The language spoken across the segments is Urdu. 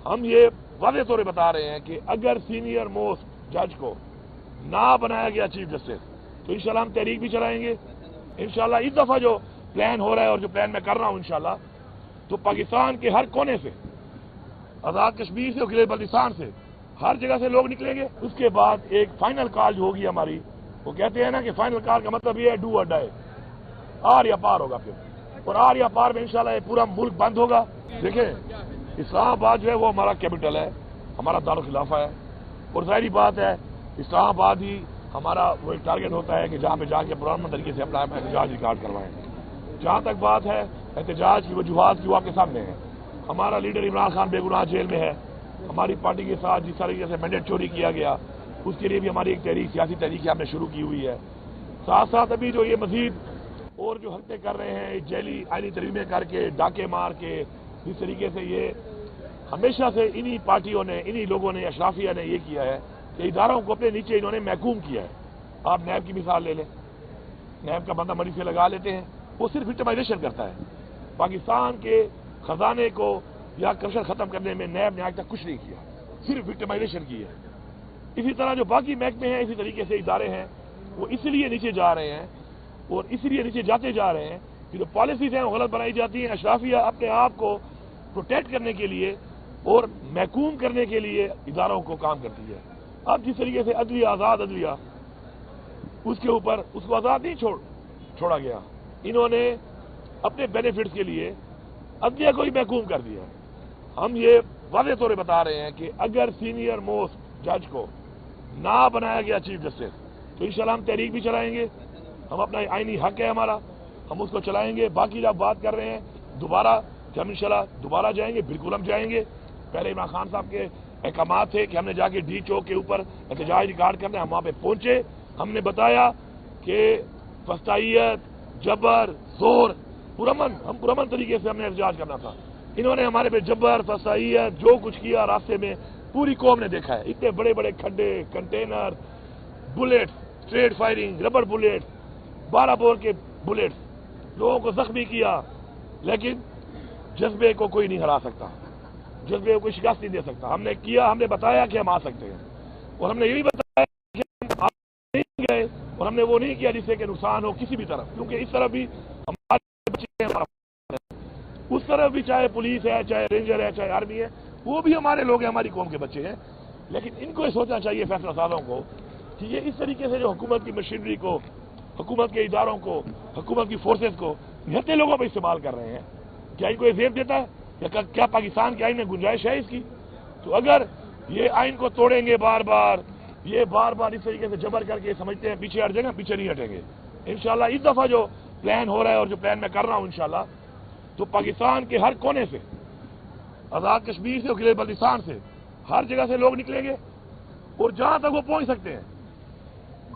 ہم یہ واضح طور پہ بتا رہے ہیں کہ اگر سینئر موسٹ جج کو نہ بنایا گیا چیف جسٹس تو انشاءاللہ ہم تحریک بھی چلائیں گے. انشاءاللہ اس دفعہ جو پلان ہو رہا ہے اور جو پلان میں کر رہا ہوں انشاءاللہ تو پاکستان کے ہر کونے سے، آزاد کشمیر سے اور گلگت بلتستان سے، ہر جگہ سے لوگ نکلیں گے. اس کے بعد ایک فائنل کال جو ہوگی ہماری، وہ کہتے ہیں نا کہ فائنل کال کا مطلب یہ ہے ڈو اور ڈائی، آر یا پار ہوگا پھر. اور آر یا پار میں انشاءاللہ یہ پورا ملک بند ہوگا. دیکھیں اسلام آباد جو ہے وہ ہمارا کیپٹل ہے، ہمارا دارالخلافہ ہے، اور ظاہری بات ہے اسلام آباد ہی ہمارا وہ ایک ٹارگٹ ہوتا ہے کہ جہاں پہ جا کے پرامن طریقے سے اپنا احتجاج ریکارڈ کروائیں. جہاں تک بات ہے احتجاج کی وجوہات کی، وہ آپ کے سامنے ہے. ہمارا لیڈر عمران خان بے گناہ جیل میں ہے. ہماری پارٹی کے ساتھ جس طریقے سے مینڈیٹ چوری کیا گیا اس کے لیے بھی ہماری ایک تحریک، سیاسی تحریک ہم نے شروع کی ہوئی ہے. ساتھ ساتھ ابھی جو یہ مزید اور جو حرکتیں کر رہے ہیں جیلی آئینی ترمیمیں کر کے، ڈاکے مار کے، جس طریقے سے یہ ہمیشہ سے انہی پارٹیوں نے، انہی لوگوں نے، اشرافیہ نے یہ کیا ہے کہ اداروں کو اپنے نیچے انہوں نے محکوم کیا ہے. آپ نیب کی مثال لے لیں، نیب کا بندہ مری سے لگا لیتے ہیں، وہ صرف وکٹمائزیشن کرتا ہے. پاکستان کے خزانے کو یا کرپشن ختم کرنے میں نیب نے آج تک کچھ نہیں کیا، صرف وکٹمائزیشن کی ہے. اسی طرح جو باقی محکمے ہیں، اسی طریقے سے ادارے ہیں، وہ اس لیے نیچے جا رہے ہیں اور اس لیے نیچے جاتے جا رہے ہیں کہ جو پالیسیز ہیں وہ غلط بنائی جاتی ہیں. اشرافیہ اپنے آپ کو پروٹیکٹ کرنے کے لیے اور محکوم کرنے کے لیے اداروں کو کام کرتی ہے. اب جس طریقے سے عدلیہ، آزاد عدلیہ، اس کے اوپر اس کو آزاد نہیں چھوڑا گیا، انہوں نے اپنے بینیفٹس کے لیے عدلیہ کو ہی محکوم کر دیا. ہم یہ واضح طور پہ بتا رہے ہیں کہ اگر سینئر موسٹ جج کو نہ بنایا گیا چیف جسٹس تو انشاءاللہ ہم تحریک بھی چلائیں گے. ہم اپنا آئینی حق ہے ہمارا، ہم اس کو چلائیں گے. باقی جب بات کر رہے ہیں دوبارہ کہ ہم انشاءاللہ دوبارہ جائیں گے، بالکل ہم جائیں گے. پہلے عمران خان صاحب کے احکامات تھے کہ ہم نے جا کے ڈی چوک کے اوپر احتجاج ریکارڈ کرنا ہے. ہم وہاں پہ پہنچے، ہم نے بتایا کہ فسطائیت، جبر، زور، ہم پرامن طریقے سے ہم نے احتجاج کرنا تھا. انہوں نے ہمارے پہ جبر، فسطائیت، جو کچھ کیا راستے میں پوری قوم نے دیکھا ہے. اتنے بڑے بڑے کھڈے، container, bullets, street firing, rubber bullets, 12 bore کے بلیٹس، لوگوں کو زخمی کیا. لیکن جذبے کو کوئی نہیں ہرا سکتا، جذبے کو کوئی شکست نہیں دے سکتا. ہم نے کیا، ہم نے بتایا کہ ہم آ سکتے ہیں، اور ہم نے یہ بھی بتایا کہ ہم نہیں گئے، اور ہم نے وہ نہیں کیا جس سے کہ نقصان ہو کسی بھی طرف. کیونکہ اس طرف بھی ہمارے بچے ہیں، اس طرف بھی چاہے پولیس ہے، چاہے رینجر ہے، چاہے آرمی ہے، وہ بھی ہمارے لوگ ہیں، ہماری قوم کے بچے ہیں. لیکن ان کو یہ سوچنا چاہیے فیصلہ سازوں کو کہ یہ اس طریقے سے جو حکومت کی مشینری کو، حکومت کے اداروں کو، حکومت کی فورسز کو نہتے لوگوں پہ استعمال کر رہے ہیں، کیا ان کو یہ زیب دیتا ہے؟ یا کیا پاکستان کے آئین میں گنجائش ہے اس کی؟ تو اگر یہ آئین کو توڑیں گے بار بار اس طریقے سے جبر کر کے سمجھتے ہیں پیچھے ہٹ جائیں گے، پیچھے نہیں ہٹیں گے. انشاءاللہ اس دفعہ جو پلان ہو رہا ہے اور جو پلان میں کر رہا ہوں انشاءاللہ تو پاکستان کے ہر کونے سے، آزاد کشمیر سے اور گلگت بلتستان سے، ہر جگہ سے لوگ نکلیں گے اور جہاں تک وہ پہنچ سکتے ہیں،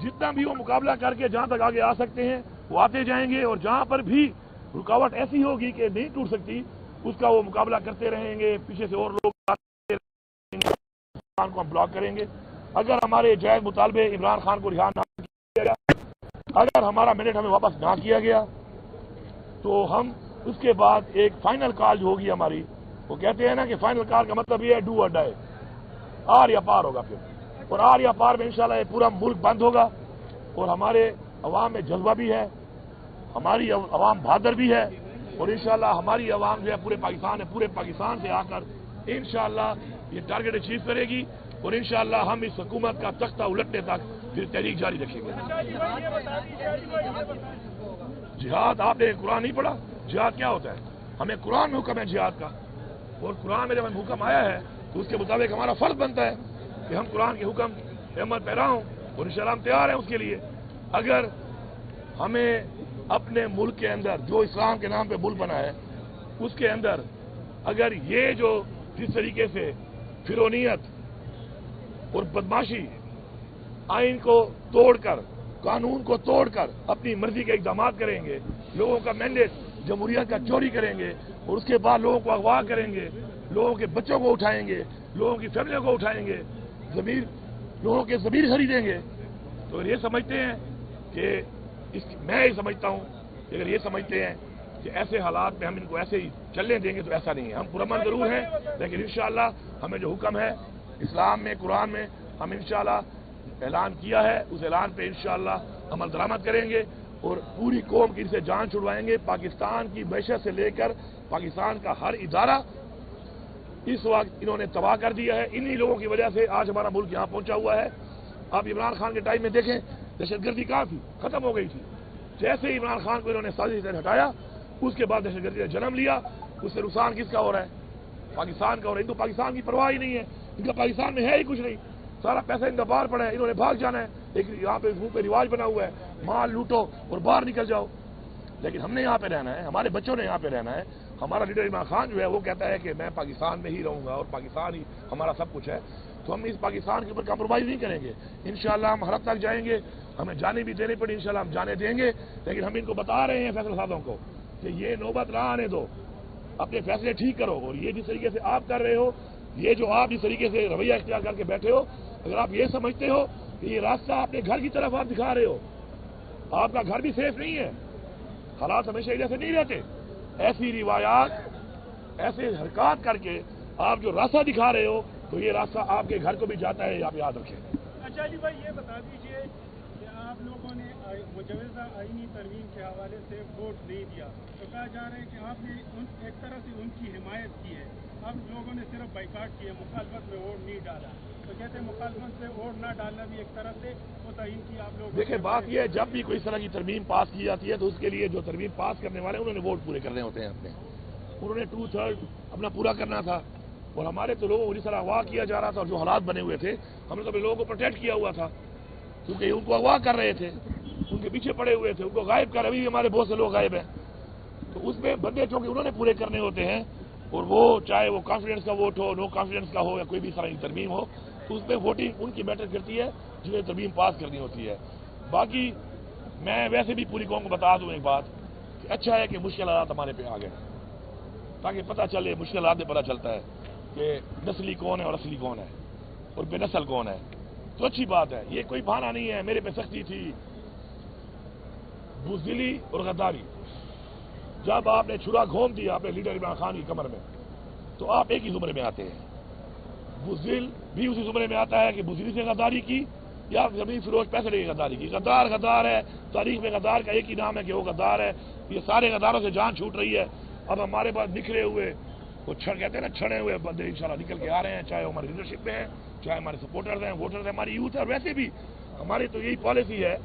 جتنا بھی وہ مقابلہ کر کے جہاں تک آگے آ سکتے ہیں وہ آتے جائیں گے. اور جہاں پر بھی رکاوٹ ایسی ہوگی کہ نہیں ٹوٹ سکتی اس کا وہ مقابلہ کرتے رہیں گے. پیچھے سے اور لوگ کو ہم بلاک کریں گے. اگر ہمارے جائز مطالبے عمران خان کو رہا نہ کیا گیا، اگر ہمارا مینڈیٹ ہمیں واپس نہ کیا گیا تو ہم اس کے بعد ایک فائنل کال جو ہوگی ہماری، وہ کہتے ہیں نا کہ فائنل کال کا مطلب یہ ہے ڈو اور ڈائی، آر یا پار ہوگا پھر. اور آر یا پار میں انشاءاللہ یہ پورا ملک بند ہوگا. اور ہمارے عوام میں جذبہ بھی ہے، ہماری عوام بہادر بھی ہے، اور انشاءاللہ ہماری عوام جو ہے پورے پاکستان ہے، پورے پاکستان سے آ کر انشاءاللہ یہ ٹارگٹ اچیو کرے گی. اور انشاءاللہ ہم اس حکومت کا تختہ الٹنے تک پھر تحریک جاری رکھیں گے. جہاد، آپ نے قرآن نہیں پڑھا؟ جہاد کیا ہوتا ہے؟ ہمیں قرآن میں حکم ہے جہاد کا، اور قرآن میں جب ہم حکم آیا ہے تو اس کے مطابق ہمارا فرض بنتا ہے کہ ہم قرآن کے حکم پہ عمل پیرا ہوں، اور انشاءاللہ ہم تیار ہیں اس کے لیے. اگر ہمیں اپنے ملک کے اندر جو اسلام کے نام پہ ملک بنا ہے اس کے اندر اگر یہ جو جس طریقے سے فرونیت اور بدماشی، آئین کو توڑ کر، قانون کو توڑ کر اپنی مرضی کے اقدامات کریں گے، لوگوں کا مینڈیٹ جمہوریت کا چوری کریں گے، اور اس کے بعد لوگوں کو اغوا کریں گے، لوگوں کے بچوں کو اٹھائیں گے، لوگوں کی فیملیوں کو اٹھائیں گے، لوگوں کے ضمیر خریدیں گے، تو یہ سمجھتے ہیں کہ میں یہ سمجھتا ہوں کہ اگر یہ سمجھتے ہیں کہ ایسے حالات میں ہم ان کو ایسے ہی چلنے دیں گے تو ایسا نہیں ہے. ہم پرامن ضرور ہیں لیکن انشاءاللہ ہمیں جو حکم ہے اسلام میں قرآن میں ہم انشاءاللہ اعلان کیا ہے اس اعلان پہ انشاءاللہ عمل درآمد کریں گے اور پوری قوم کی ان سے جان چھڑوائیں گے. پاکستان کی معیشت سے لے کر پاکستان کا ہر ادارہ اس وقت انہوں نے تباہ کر دیا ہے. انہی لوگوں کی وجہ سے آج ہمارا ملک یہاں پہنچا ہوا ہے. آپ عمران خان کے ٹائم میں دیکھیں دہشت گردی کہاں تھی, ختم ہو گئی تھی. جیسے ہی عمران خان کو انہوں نے سازش سے ہٹایا اس کے بعد دہشت گردی نے جنم لیا. اس سے نقصان کس کا ہو رہا ہے؟ پاکستان کا ہو رہا ہے. ان کو پاکستان کی پرواہ ہی نہیں ہے, ان کا پاکستان میں ہے ہی کچھ نہیں. سارا پیسہ ان کا باہر پڑا ہے, انہوں نے بھاگ جانا ہے. ایک یہاں پہ منہ پہ رواج بنا ہوا ہے مال لوٹو اور باہر نکل جاؤ. لیکن ہم نے یہاں پہ رہنا ہے, ہمارے بچوں نے یہاں پہ رہنا ہے. ہمارا لیڈر عمران خان جو ہے وہ کہتا ہے کہ میں پاکستان میں ہی رہوں گا اور پاکستان ہی ہمارا سب کچھ ہے. تو ہم اس پاکستان کے اوپر کمپرومائز نہیں کریں گے. انشاءاللہ ہم ہر حد تک جائیں گے, ہمیں جانے بھی دینی پڑی انشاءاللہ ہم جانے دیں گے. لیکن ہم ان کو بتا رہے ہیں فیصلہ سازوں کو کہ یہ نوبت نہ آنے دو, اپنے فیصلے ٹھیک کرو. اور یہ جس طریقے سے آپ کر رہے ہو, یہ جو آپ جس طریقے سے رویہ اختیار کر کے بیٹھے ہو, اگر آپ یہ سمجھتے ہو کہ یہ راستہ اپنے گھر کی طرف آپ دکھا رہے ہو, آپ کا گھر بھی سیف نہیں ہے. حالات ہمیشہ ایسے نہیں رہتے. ایسی روایات ایسے حرکات کر کے آپ جو راستہ دکھا رہے ہو تو یہ راستہ آپ کے گھر کو بھی جاتا ہے, آپ یاد رکھیں. اچھا علی بھائی یہ بتا دیجئے کہ آپ لوگوں نے مجوزہ آئینی ترمیم کے حوالے سے ووٹ نہیں دیا تو کہا جا رہا ہے کہ آپ نے ایک طرح سے ان کی حمایت کی ہے. اب لوگوں نے صرف بائیکاٹ کیا, مخالفت میں ووٹ نہیں ڈالا. تو کہتے ہیں مخالفت سے ووٹ نہ ڈالنا بھی ایک طرح سے وہ تعین کی آپ لوگ. دیکھیں بات یہ ہے جب بھی کوئی اس طرح کی ترمیم پاس کی جاتی ہے تو اس کے لیے جو ترمیم پاس کرنے والے ہیں انہوں نے ووٹ پورے کرنے ہوتے ہیں اپنے. انہوں نے 2/3 اپنا پورا کرنا تھا. اور ہمارے تو لوگوں کو جس طرح اغوا کیا جا رہا تھا اور جو حالات بنے ہوئے تھے ہم نے تو اپنے لوگوں کو پروٹیکٹ کیا ہوا تھا کیونکہ ان کو اغوا کر رہے تھے, ان کے پیچھے پڑے ہوئے تھے, ان کو غائب کر. ابھی ہمارے بہت سے لوگ غائب ہیں. تو اس میں بندے چونکہ انہوں نے پورے کرنے ہوتے ہیں اور وہ چاہے وہ کانفیڈنس کا ووٹ ہو, نو کانفیڈنس کا ہو یا کوئی بھی طرح کی ترمیم ہو, تو اس میں ووٹنگ ان کی میٹر کرتی ہے جنہیں ترمیم پاس کرنی ہوتی ہے. باقی میں ویسے بھی پوری قوم کو بتا دوں ایک بات کہ اچھا ہے کہ مشکل حالات ہمارے پہ آ گئے تاکہ پتہ چلے, مشکل حالات میں پتہ چلتا ہے کہ نسلی کون ہے اور اصلی کون ہے اور بے نسل کون ہے. تو اچھی بات ہے, یہ کوئی بہانہ نہیں ہے. میرے پہ سختی تھی, بزدلی اور غداری. جب آپ نے چھرا گھوم دیا اپنے لیڈر عمران خان کی کمر میں تو آپ ایک ہی زمرے میں آتے ہیں. بزدل بھی اسی زمرے میں آتا ہے کہ بزدلی سے غداری کی یا زمین فروش پیسے لے کے غداری کی. غدار غدار ہے, تاریخ میں غدار کا ایک ہی نام ہے کہ وہ غدار ہے. یہ سارے غداروں سے جان چھوٹ رہی ہے. اب ہمارے پاس نکھرے ہوئے وہ کہتے ہیں نا چھڑے ہوئے بندے انشاءاللہ نکل کے آ رہے ہیں, چاہے وہ ہماری لیڈرشپ میں ہیں, چاہے ہمارے سپورٹرز ہیں, ووٹرز ہیں, ہماری یوتھ ہے. اور ویسے بھی ہماری تو یہی پالیسی ہے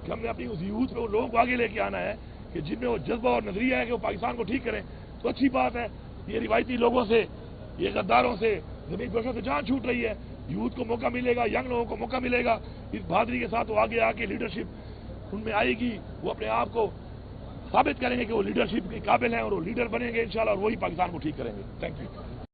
کہ ہم نے اپنی اس یوتھ میں ان لوگوں کو آگے لے کے آنا ہے کہ جن میں وہ جذبہ اور نظریہ ہے کہ وہ پاکستان کو ٹھیک کریں. تو اچھی بات ہے, یہ روایتی لوگوں سے, یہ غداروں سے, زمین فروشوں سے جان چھوٹ رہی ہے. یوتھ کو موقع ملے گا, ینگ لوگوں کو موقع ملے گا. اس بہادری کے ساتھ وہ آگے آ کے لیڈرشپ ان میں آئے گی, وہ اپنے آپ کو ثابت کریں گے کہ وہ لیڈرشپ کے قابل ہیں اور وہ لیڈر بنیں گے انشاءاللہ, اور وہی پاکستان کو ٹھیک کریں گے. Thank you.